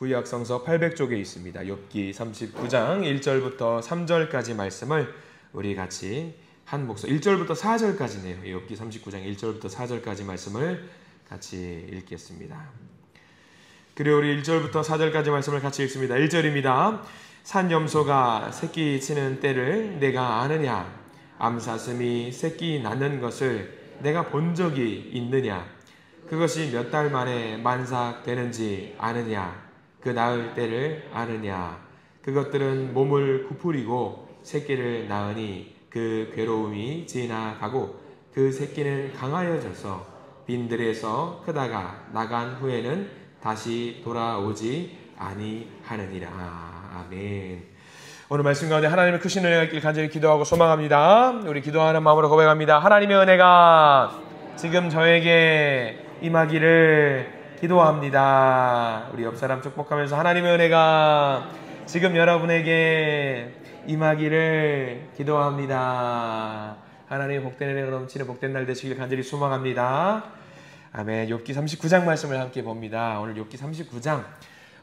구약 성서 800쪽에 있습니다. 욥기 39장 1절부터 3절까지 말씀을 우리 같이 한 목소리 1절부터 4절까지네요. 욥기 39장 1절부터 4절까지 말씀을 같이 읽겠습니다. 그리고 우리 1절부터 4절까지 말씀을 같이 읽습니다. 1절입니다. 산 염소가 새끼 치는 때를 내가 아느냐? 암사슴이 새끼 낳는 것을 내가 본 적이 있느냐? 그것이 몇 달 만에 만삭되는지 아느냐? 그 낳을 때를 아느냐? 그것들은 몸을 구부리고 새끼를 낳으니 그 괴로움이 지나가고 그 새끼는 강하여져서 빈들에서 크다가 나간 후에는 다시 돌아오지 아니하느니라. 아멘. 오늘 말씀 가운데 하나님의 크신 은혜가 있길 간절히 기도하고 소망합니다. 우리 기도하는 마음으로 고백합니다. 하나님의 은혜가 지금 저에게 임하기를 기도합니다. 우리 옆 사람 축복하면서 하나님의 은혜가 지금 여러분에게 임하기를 기도합니다. 하나님의 복된 은혜가 넘치는 복된 날 되시길 간절히 소망합니다. 아멘. 욥기 39장 말씀을 함께 봅니다. 오늘 욥기 39장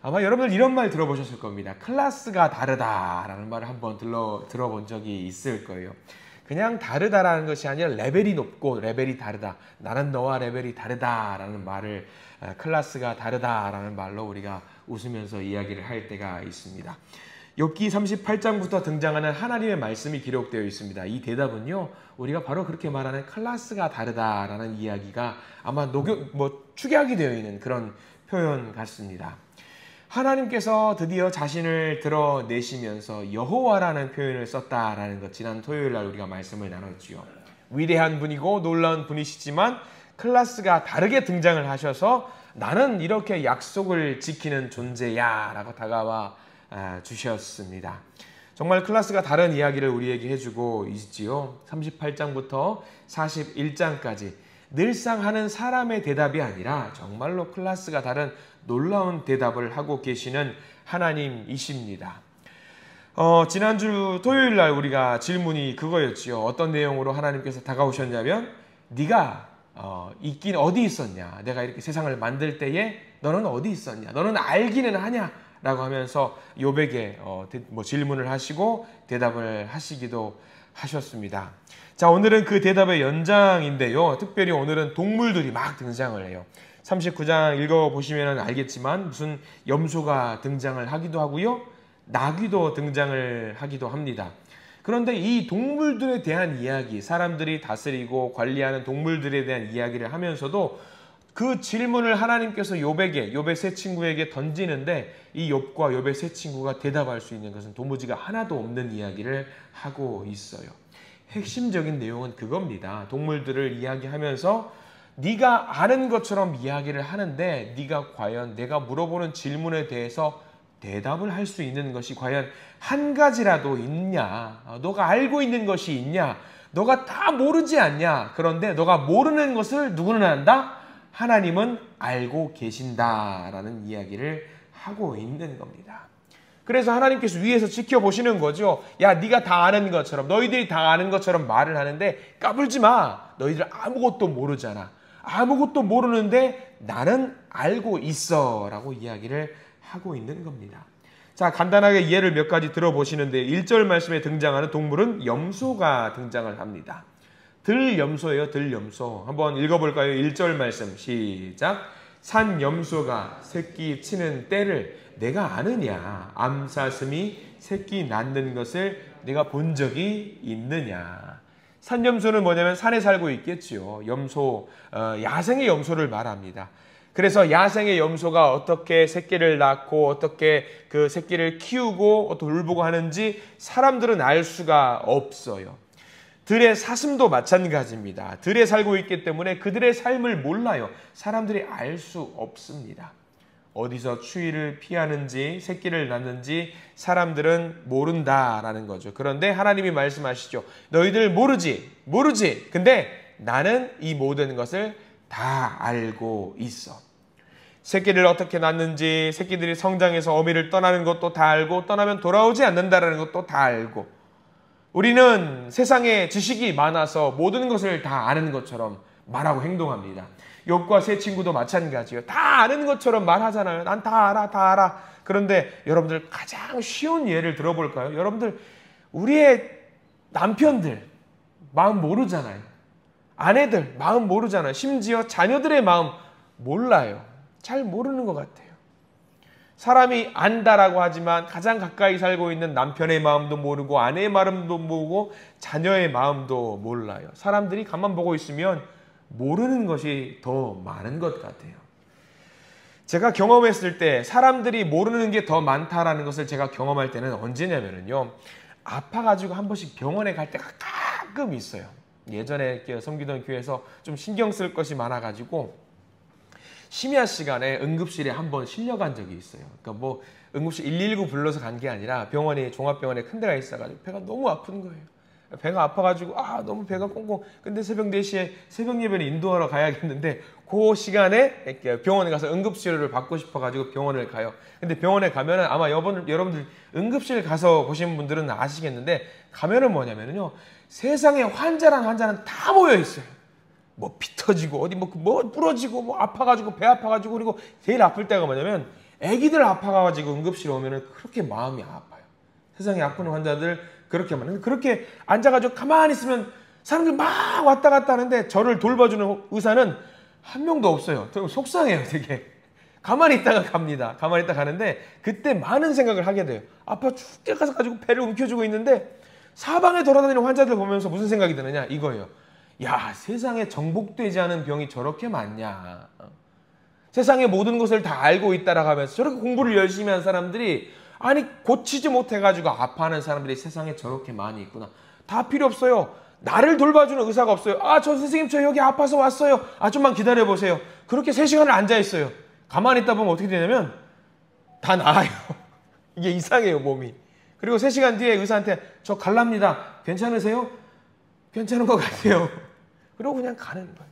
아마 여러분들 이런 말 들어보셨을 겁니다. 클래스가 다르다라는 말을 한번 들어본 적이 있을 거예요. 그냥 다르다라는 것이 아니라 레벨이 높고 레벨이 다르다. 나는 너와 레벨이 다르다라는 말을 클래스가 다르다라는 말로 우리가 웃으면서 이야기를 할 때가 있습니다. 욥기 38장부터 등장하는 하나님의 말씀이 기록되어 있습니다. 이 대답은요, 우리가 바로 그렇게 말하는 클래스가 다르다라는 이야기가 아마 축약이 되어 있는 그런 표현 같습니다. 하나님께서 드디어 자신을 드러내시면서 여호와라는 표현을 썼다라는 것, 지난 토요일 날 우리가 말씀을 나눴지요. 위대한 분이고 놀라운 분이시지만 클래스가 다르게 등장을 하셔서 나는 이렇게 약속을 지키는 존재야 라고 다가와 주셨습니다. 정말 클래스가 다른 이야기를 우리에게 해주고 있지요. 38장부터 41장까지 늘상 하는 사람의 대답이 아니라 정말로 클래스가 다른 놀라운 대답을 하고 계시는 하나님이십니다. 지난주 토요일 날 우리가 질문이 그거였지요. 어떤 내용으로 하나님께서 다가오셨냐면 네가 있긴 어디 있었냐? 내가 이렇게 세상을 만들 때에 너는 어디 있었냐? 너는 알기는 하냐? 라고 하면서 욥에게 질문을 하시고 대답을 하시기도 하셨습니다. 자, 오늘은 그 대답의 연장인데요. 특별히 오늘은 동물들이 막 등장을 해요. 39장 읽어보시면 알겠지만 무슨 염소가 등장을 하기도 하고요. 나귀도 등장을 하기도 합니다. 그런데 이 동물들에 대한 이야기, 사람들이 다스리고 관리하는 동물들에 대한 이야기를 하면서도 그 질문을 하나님께서 욥의 세 친구에게 던지는데 이 욥과 욥의 세 친구가 대답할 수 있는 것은 도무지가 하나도 없는 이야기를 하고 있어요. 핵심적인 내용은 그겁니다. 동물들을 이야기하면서 네가 아는 것처럼 이야기를 하는데 네가 과연 내가 물어보는 질문에 대해서 대답을 할 수 있는 것이 과연 한 가지라도 있냐? 너가 알고 있는 것이 있냐? 너가 다 모르지 않냐? 그런데 너가 모르는 것을 누구는 안다? 하나님은 알고 계신다라는 이야기를 하고 있는 겁니다. 그래서 하나님께서 위에서 지켜보시는 거죠. 야, 네가 다 아는 것처럼, 너희들이 다 아는 것처럼 말을 하는데 까불지 마. 너희들 아무것도 모르잖아. 아무것도 모르는데 나는 알고 있어 라고 이야기를 하고 있는 겁니다. 자, 간단하게 예를 몇 가지 들어보시는데 1절 말씀에 등장하는 동물은 염소가 등장을 합니다. 들염소예요. 들염소. 한번 읽어볼까요? 1절 말씀 시작. 산 염소가 새끼 치는 때를 내가 아느냐? 암사슴이 새끼 낳는 것을 내가 본 적이 있느냐? 산염소는 뭐냐면 산에 살고 있겠지요. 염소, 야생의 염소를 말합니다. 그래서 야생의 염소가 어떻게 새끼를 낳고 어떻게 그 새끼를 키우고 돌보고 하는지 사람들은 알 수가 없어요. 들의 사슴도 마찬가지입니다. 들에 살고 있기 때문에 그들의 삶을 몰라요. 사람들이 알 수 없습니다. 어디서 추위를 피하는지 새끼를 낳는지 사람들은 모른다라는 거죠. 그런데 하나님이 말씀하시죠. 너희들 모르지. 근데 나는 이 모든 것을 다 알고 있어. 새끼를 어떻게 낳는지, 새끼들이 성장해서 어미를 떠나는 것도 다 알고 떠나면 돌아오지 않는다는 것도 다 알고, 우리는 세상에 지식이 많아서 모든 것을 다 아는 것처럼 말하고 행동합니다. 욥과 세 친구도 마찬가지예요. 다 아는 것처럼 말하잖아요. 난 다 알아, 다 알아. 그런데 여러분들 가장 쉬운 예를 들어볼까요? 여러분들 우리의 남편들 마음 모르잖아요. 아내들 마음 모르잖아요. 심지어 자녀들의 마음 몰라요. 잘 모르는 것 같아요. 사람이 안다라고 하지만 가장 가까이 살고 있는 남편의 마음도 모르고 아내의 마음도 모르고 자녀의 마음도 몰라요. 사람들이 가만 보고 있으면 모르는 것이 더 많은 것 같아요. 제가 경험했을 때 사람들이 모르는 게 더 많다라는 것을 제가 경험할 때는 언제냐면요. 아파가지고 한 번씩 병원에 갈 때가 가끔 있어요. 예전에 섬기던 교회에서 좀 신경 쓸 것이 많아가지고 심야 시간에 응급실에 한번 실려간 적이 있어요. 그러니까 뭐 응급실 119 불러서 간 게 아니라 병원이 종합병원에 큰 데가 있어가지고 배가 너무 아픈 거예요. 배가 아파가지고 너무 배가 꽁꽁. 근데 새벽 4시에 새벽 예배를 인도하러 가야겠는데 그 시간에 병원에 가서 응급치료를 받고 싶어가지고 병원을 가요. 근데 병원에 가면은 아마 여러분들 응급실 가서 보신 분들은 아시겠는데 가면은 뭐냐면요. 세상에 환자는 다 모여 있어요. 뭐 피 터지고 어디 뭐 부러지고 뭐 아파가지고 배 아파가지고 그리고 제일 아플 때가 뭐냐면 아기들 아파가지고 응급실에 오면은 그렇게 마음이 아파요. 세상에 아픈 환자들 그렇게 많아요. 그렇게 앉아가지고 가만히 있으면 사람들 막 왔다 갔다 하는데 저를 돌봐주는 의사는 한 명도 없어요. 속상해요, 되게. 가만히 있다가 갑니다. 가만히 있다가 가는데 그때 많은 생각을 하게 돼요. 아파 죽게 가서 배를 움켜쥐고 있는데 사방에 돌아다니는 환자들 보면서 무슨 생각이 드느냐 이거예요. 야, 세상에 정복되지 않은 병이 저렇게 많냐. 세상의 모든 것을 다 알고 있다라고 하면서 저렇게 공부를 열심히 한 사람들이 아니 고치지 못해가지고 아파하는 사람들이 세상에 저렇게 많이 있구나. 다 필요 없어요. 나를 돌봐주는 의사가 없어요. 저 선생님 저 여기 아파서 왔어요. 좀만 기다려보세요. 그렇게 3시간을 앉아있어요. 가만히 있다 보면 어떻게 되냐면 다 나아요. 이게 이상해요, 몸이. 그리고 3시간 뒤에 의사한테 저 갈랍니다. 괜찮으세요? 괜찮은 것 같아요. 그리고 그냥 가는 거예요.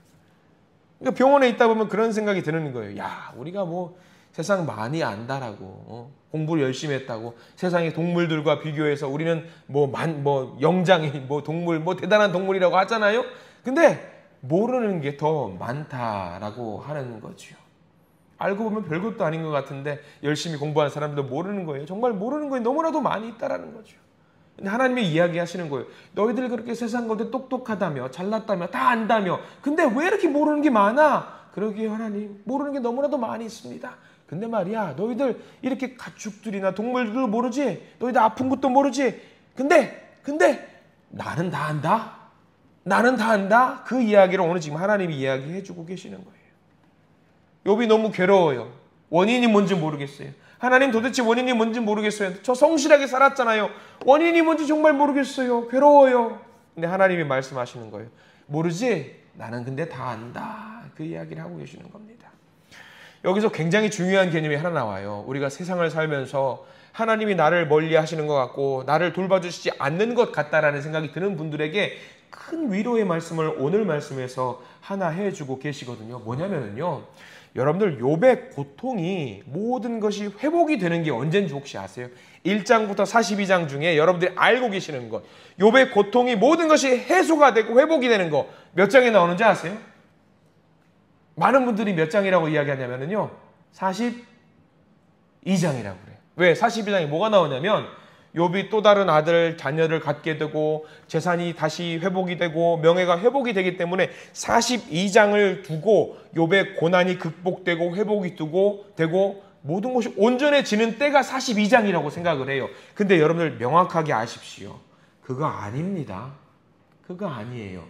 그러니까 병원에 있다 보면 그런 생각이 드는 거예요. 야, 우리가 뭐 세상 많이 안다라고 공부를 열심히 했다고 세상의 동물들과 비교해서 우리는 영장이 동물 대단한 동물이라고 하잖아요. 근데 모르는 게 더 많다라고 하는 거죠. 알고 보면 별것도 아닌 것 같은데 열심히 공부하는 사람들도 모르는 거예요. 정말 모르는 거에 너무나도 많이 있다라는 거죠. 근데 하나님이 이야기하시는 거예요. 너희들 그렇게 세상 가운데 똑똑하다며 잘났다며 다 안다며 근데 왜 이렇게 모르는 게 많아? 그러기에 하나님 모르는 게 너무나도 많이 있습니다. 근데 말이야 너희들 이렇게 가축들이나 동물들도 모르지? 너희들 아픈 것도 모르지? 근데 나는 다 안다? 나는 다 안다? 그 이야기를 오늘 지금 하나님이 이야기해 주고 계시는 거예요. 욥이 너무 괴로워요. 원인이 뭔지 모르겠어요. 하나님 도대체 원인이 뭔지 모르겠어요. 저 성실하게 살았잖아요. 원인이 뭔지 정말 모르겠어요. 괴로워요. 근데 하나님이 말씀하시는 거예요. 모르지? 나는 근데 다 안다. 그 이야기를 하고 계시는 겁니다. 여기서 굉장히 중요한 개념이 하나 나와요. 우리가 세상을 살면서 하나님이 나를 멀리 하시는 것 같고 나를 돌봐주시지 않는 것 같다라는 생각이 드는 분들에게 큰 위로의 말씀을 오늘 말씀에서 하나 해주고 계시거든요. 뭐냐면요. 여러분들 욥의 고통이 모든 것이 회복이 되는 게 언젠지 혹시 아세요? 1장부터 42장 중에 여러분들이 알고 계시는 것 욥의 고통이 모든 것이 해소가 되고 회복이 되는 거 몇 장에 나오는지 아세요? 많은 분들이 몇 장이라고 이야기하냐면요 42장이라고 그래요. 왜? 42장에 뭐가 나오냐면 욥이 또 다른 아들, 자녀를 갖게 되고 재산이 다시 회복이 되고 명예가 회복이 되기 때문에 42장을 두고 욥의 고난이 극복되고 회복이 되고 모든 것이 온전해지는 때가 42장이라고 생각을 해요. 근데 여러분들 명확하게 아십시오. 그거 아닙니다. 그거 아니에요.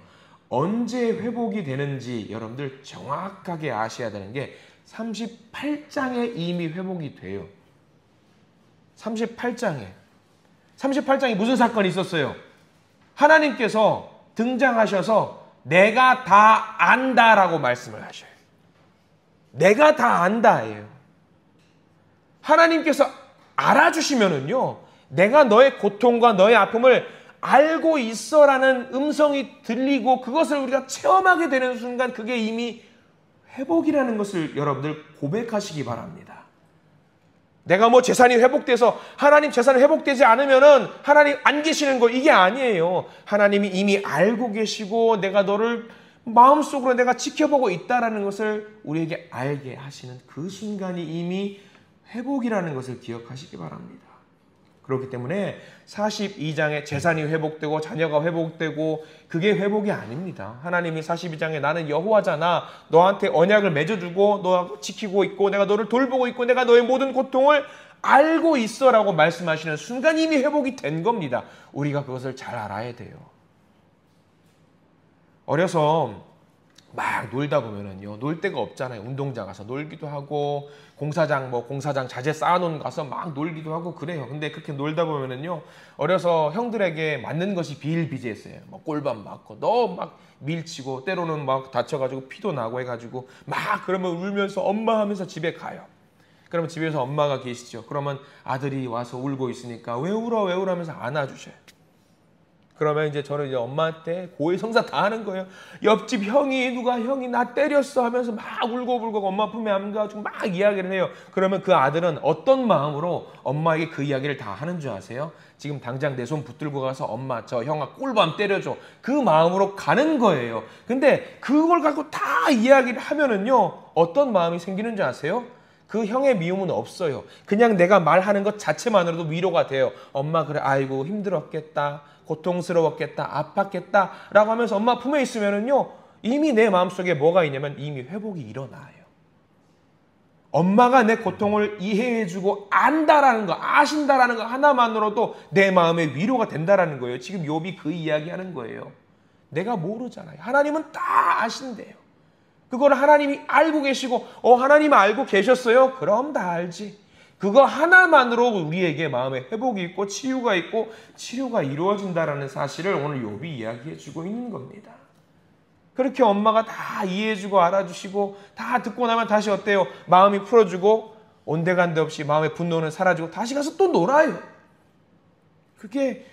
언제 회복이 되는지 여러분들 정확하게 아셔야 되는 게 38장에 이미 회복이 돼요. 38장에 무슨 사건이 있었어요? 하나님께서 등장하셔서 내가 다 안다라고 말씀을 하셔요. 내가 다 안다예요. 하나님께서 알아주시면은요, 내가 너의 고통과 너의 아픔을 알고 있어라는 음성이 들리고 그것을 우리가 체험하게 되는 순간 그게 이미 회복이라는 것을 여러분들 고백하시기 바랍니다. 내가 뭐 재산이 회복돼서 하나님 재산이 회복되지 않으면은 하나님 안 계시는 거 이게 아니에요. 하나님이 이미 알고 계시고 내가 너를 마음속으로 내가 지켜보고 있다라는 것을 우리에게 알게 하시는 그 순간이 이미 회복이라는 것을 기억하시기 바랍니다. 그렇기 때문에 42장에 재산이 회복되고 자녀가 회복되고 그게 회복이 아닙니다. 하나님이 42장에 나는 여호와잖아. 너한테 언약을 맺어주고 너 지키고 있고 내가 너를 돌보고 있고 내가 너의 모든 고통을 알고 있어라고 말씀하시는 순간 이미 회복이 된 겁니다. 우리가 그것을 잘 알아야 돼요. 어려서 막 놀다 보면은요, 놀 데가 없잖아요. 운동장 가서 놀기도 하고, 공사장 자재 쌓아놓은 가서 막 놀기도 하고 그래요. 근데 그렇게 놀다 보면은요, 어려서 형들에게 맞는 것이 비일비재했어요. 막 꼴밤 맞고, 너 막 밀치고, 때로는 막 다쳐가지고 피도 나고 해가지고, 막 그러면 울면서 엄마 하면서 집에 가요. 그러면 집에서 엄마가 계시죠. 그러면 아들이 와서 울고 있으니까 왜 울어 하면서 안아주셔요. 그러면 이제 저는 이제 엄마한테 고해성사 다 하는 거예요. 옆집 형이 나 때렸어 하면서 막 울고 엄마 품에 안가지고 막 이야기를 해요. 그러면 그 아들은 어떤 마음으로 엄마에게 그 이야기를 다 하는 줄 아세요? 지금 당장 내 손 붙들고 가서 엄마 저 형아 꿀밤 때려줘. 그 마음으로 가는 거예요. 근데 그걸 갖고 다 이야기를 하면은요, 어떤 마음이 생기는 줄 아세요? 그 형의 미움은 없어요. 그냥 내가 말하는 것 자체만으로도 위로가 돼요. 엄마 그래 아이고 힘들었겠다. 고통스러웠겠다. 아팠겠다. 라고 하면서 엄마 품에 있으면은요, 이미 내 마음속에 뭐가 있냐면 이미 회복이 일어나요. 엄마가 내 고통을 이해해주고 안다라는 거, 아신다라는 거 하나만으로도 내 마음에 위로가 된다라는 거예요. 지금 욥이 그 이야기하는 거예요. 내가 모르잖아요. 하나님은 다 아신대요. 그걸 하나님이 알고 계시고 하나님 알고 계셨어요? 그럼 다 알지. 그거 하나만으로 우리에게 마음의 회복이 있고 치유가 있고 치료가 이루어진다라는 사실을 오늘 욥이 이야기해주고 있는 겁니다. 그렇게 엄마가 다 이해해주고 알아주시고 다 듣고 나면 다시 어때요? 마음이 풀어주고 온데간데 없이 마음의 분노는 사라지고 다시 가서 또 놀아요. 그게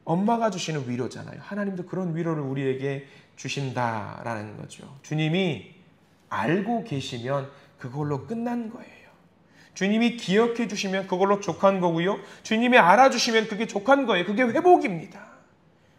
엄마가 주시는 위로잖아요. 하나님도 그런 위로를 우리에게 주신다라는 거죠. 주님이 알고 계시면 그걸로 끝난 거예요. 주님이 기억해 주시면 그걸로 족한 거고요. 주님이 알아주시면 그게 족한 거예요. 그게 회복입니다.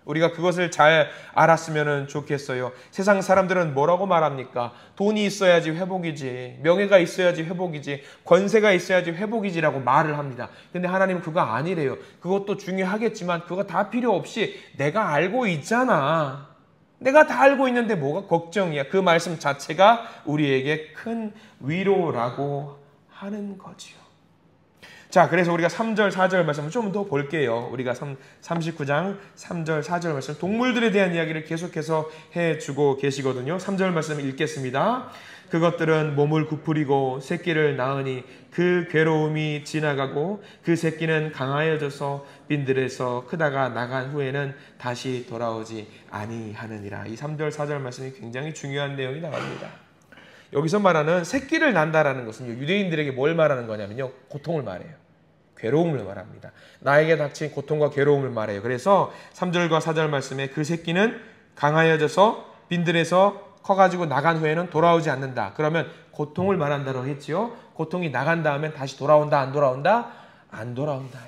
우리가 그것을 잘 알았으면 좋겠어요. 세상 사람들은 뭐라고 말합니까? 돈이 있어야지 회복이지, 명예가 있어야지 회복이지, 권세가 있어야지 회복이지라고 말을 합니다. 근데 하나님은 그거 아니래요. 그것도 중요하겠지만 그거 다 필요 없이 내가 알고 있잖아. 내가 다 알고 있는데 뭐가 걱정이야. 그 말씀 자체가 우리에게 큰 위로라고 하는 거지요. 자, 그래서 우리가 3절, 4절 말씀을 좀 더 볼게요. 우리가 39장 3절, 4절 말씀, 동물들에 대한 이야기를 계속해서 해주고 계시거든요. 3절 말씀 읽겠습니다. 그것들은 몸을 구부리고 새끼를 낳으니 그 괴로움이 지나가고 그 새끼는 강하여져서 빈들에서 크다가 나간 후에는 다시 돌아오지 아니하느니라. 이 3절, 4절 말씀이 굉장히 중요한 내용이 나옵니다. 여기서 말하는 새끼를 낳는다라는 것은 유대인들에게 뭘 말하는 거냐면요, 고통을 말해요. 괴로움을 말합니다. 나에게 닥친 고통과 괴로움을 말해요. 그래서 3절과 4절 말씀에 그 새끼는 강하여져서 빈들에서 커가지고 나간 후에는 돌아오지 않는다. 그러면 고통을 말한다고 했지요. 고통이 나간 다음에 다시 돌아온다, 안 돌아온다? 안 돌아온다.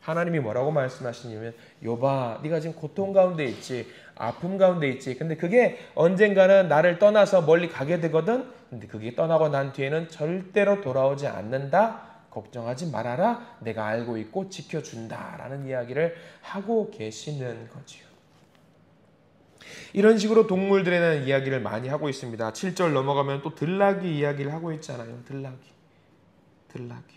하나님이 뭐라고 말씀하시냐면, 욥아, 네가 지금 고통 가운데 있지, 아픔 가운데 있지. 근데 그게 언젠가는 나를 떠나서 멀리 가게 되거든. 근데 그게 떠나고 난 뒤에는 절대로 돌아오지 않는다. 걱정하지 말아라. 내가 알고 있고 지켜준다라는 이야기를 하고 계시는 거지요. 이런 식으로 동물들에 대한 이야기를 많이 하고 있습니다. 7절 넘어가면 또 들나귀 이야기를 하고 있잖아요. 들나귀.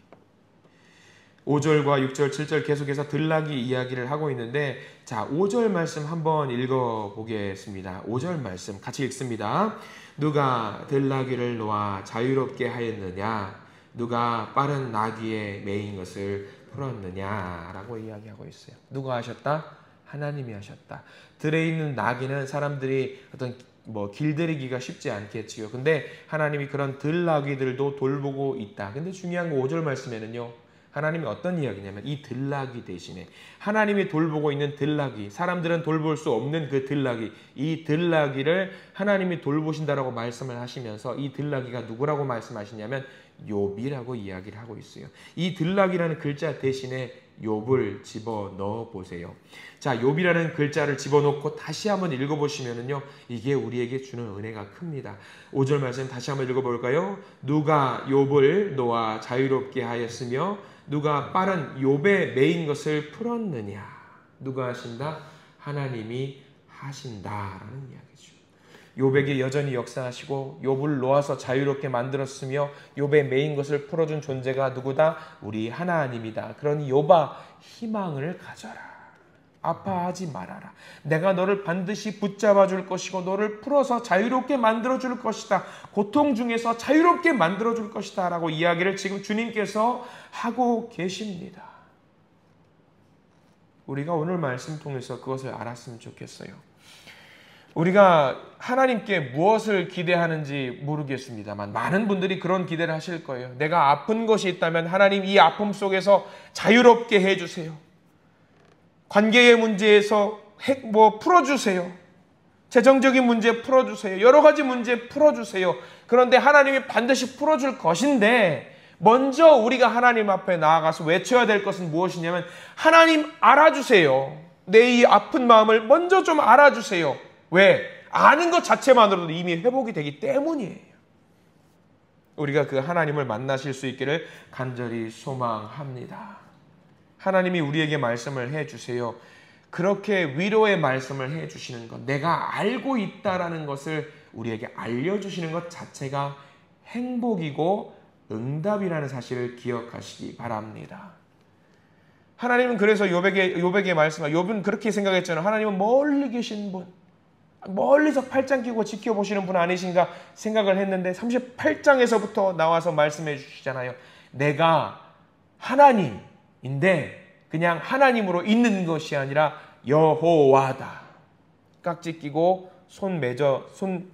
5절과 6절, 7절 계속해서 들나귀 이야기를 하고 있는데, 자, 5절 말씀 한번 읽어보겠습니다. 5절 말씀 같이 읽습니다. 누가 들나귀를 놓아 자유롭게 하였느냐? 누가 빠른 나귀에 매인 것을 풀었느냐? 라고 이야기하고 있어요. 누가 하셨다? 하나님이 하셨다. 들에 있는 나귀는 사람들이 어떤 길들이기가 쉽지 않겠지요. 근데 하나님이 그런 들나귀들도 돌보고 있다. 근데 중요한 거 5절 말씀에는요, 하나님이 어떤 이야기냐면 이 들나귀 대신에 하나님이 돌보고 있는 들나귀, 사람들은 돌볼 수 없는 그 들나귀, 이 들나귀를 하나님이 돌보신다라고 말씀을 하시면서 이 들나귀가 누구라고 말씀하시냐면 욥이라고 이야기를 하고 있어요. 이 들나귀라는 글자 대신에 욥을 집어넣어 보세요. 자, 욥이라는 글자를 집어넣고 다시 한번 읽어보시면은요, 이게 우리에게 주는 은혜가 큽니다. 5절 말씀 다시 한번 읽어볼까요? 누가 욥을 놓아 자유롭게 하였으며 누가 빠른 욥의 매인 것을 풀었느냐. 누가 하신다? 하나님이 하신다라는 이야기죠. 욥에게 여전히 역사하시고 욥을 놓아서 자유롭게 만들었으며 욥의 매인 것을 풀어준 존재가 누구다? 우리 하나님이다. 그러니 욥아, 희망을 가져라. 아파하지 말아라. 내가 너를 반드시 붙잡아 줄 것이고 너를 풀어서 자유롭게 만들어 줄 것이다. 고통 중에서 자유롭게 만들어 줄 것이다 라고 이야기를 지금 주님께서 하고 계십니다. 우리가 오늘 말씀 통해서 그것을 알았으면 좋겠어요. 우리가 하나님께 무엇을 기대하는지 모르겠습니다만 많은 분들이 그런 기대를 하실 거예요. 내가 아픈 것이 있다면 하나님 이 아픔 속에서 자유롭게 해주세요. 관계의 문제에서 풀어주세요. 재정적인 문제 풀어주세요. 여러 가지 문제 풀어주세요. 그런데 하나님이 반드시 풀어줄 것인데 먼저 우리가 하나님 앞에 나아가서 외쳐야 될 것은 무엇이냐면 하나님 알아주세요. 내 이 아픈 마음을 먼저 좀 알아주세요. 왜? 아는 것 자체만으로도 이미 회복이 되기 때문이에요. 우리가 그 하나님을 만나실 수 있기를 간절히 소망합니다. 하나님이 우리에게 말씀을 해주세요. 그렇게 위로의 말씀을 해주시는 것, 내가 알고 있다라는 것을 우리에게 알려주시는 것 자체가 행복이고 응답이라는 사실을 기억하시기 바랍니다. 하나님은 그래서 욥에게 말씀하고, 욥은 그렇게 생각했잖아요. 하나님은 멀리 계신 분, 멀리서 팔짱 끼고 지켜보시는 분 아니신가 생각을 했는데 38장에서부터 나와서 말씀해 주시잖아요. 내가 하나님인데 그냥 하나님으로 있는 것이 아니라 여호와다. 깍지 끼고 손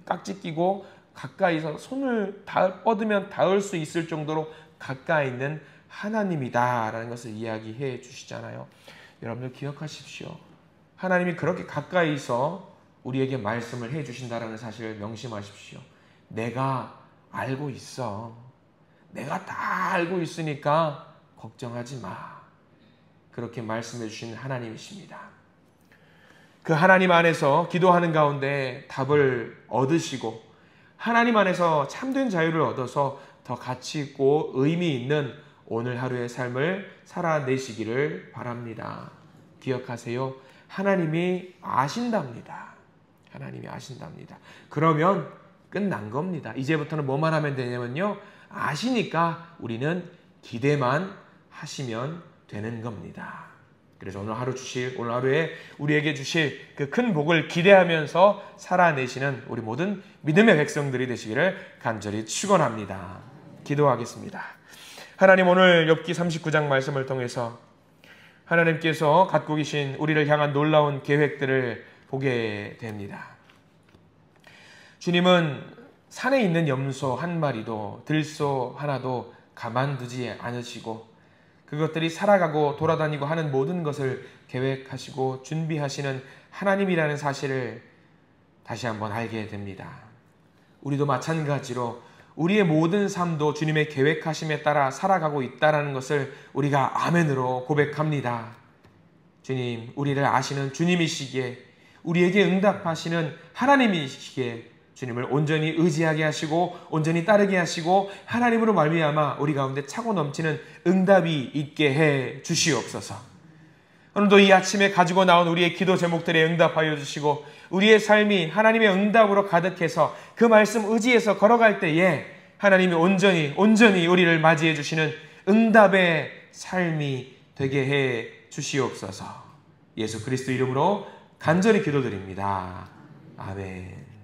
깍지 끼고 가까이서 손을 뻗으면 닿을 수 있을 정도로 가까이 있는 하나님이다라는 것을 이야기해 주시잖아요. 여러분들 기억하십시오. 하나님이 그렇게 가까이서 우리에게 말씀을 해 주신다라는 사실을 명심하십시오. 내가 알고 있어. 내가 다 알고 있으니까 걱정하지 마. 그렇게 말씀해 주신 하나님이십니다. 그 하나님 안에서 기도하는 가운데 답을 얻으시고 하나님 안에서 참된 자유를 얻어서 더 가치 있고 의미 있는 오늘 하루의 삶을 살아내시기를 바랍니다. 기억하세요. 하나님이 아신답니다. 하나님이 아신답니다. 그러면 끝난 겁니다. 이제부터는 뭐만 하면 되냐면요. 아시니까 우리는 기대만 하시면 되는 겁니다. 그래서 오늘 하루에 우리에게 주실 그 큰 복을 기대하면서 살아내시는 우리 모든 믿음의 백성들이 되시기를 간절히 축원합니다. 기도하겠습니다. 하나님, 오늘 욥기 39장 말씀을 통해서 하나님께서 갖고 계신 우리를 향한 놀라운 계획들을 보게 됩니다. 주님은 산에 있는 염소 한 마리도 들소 하나도 가만두지 않으시고 그것들이 살아가고 돌아다니고 하는 모든 것을 계획하시고 준비하시는 하나님이라는 사실을 다시 한번 알게 됩니다. 우리도 마찬가지로 우리의 모든 삶도 주님의 계획하심에 따라 살아가고 있다는 것을 우리가 아멘으로 고백합니다. 주님, 우리를 아시는 주님이시기에 우리에게 응답하시는 하나님이시기에 주님을 온전히 의지하게 하시고 온전히 따르게 하시고 하나님으로 말미암아 우리 가운데 차고 넘치는 응답이 있게 해 주시옵소서. 오늘도 이 아침에 가지고 나온 우리의 기도 제목들에 응답하여 주시고 우리의 삶이 하나님의 응답으로 가득해서 그 말씀 의지해서 걸어갈 때에 하나님이 온전히 우리를 맞이해 주시는 응답의 삶이 되게 해 주시옵소서. 예수 그리스도 이름으로 간절히 기도드립니다. 아멘.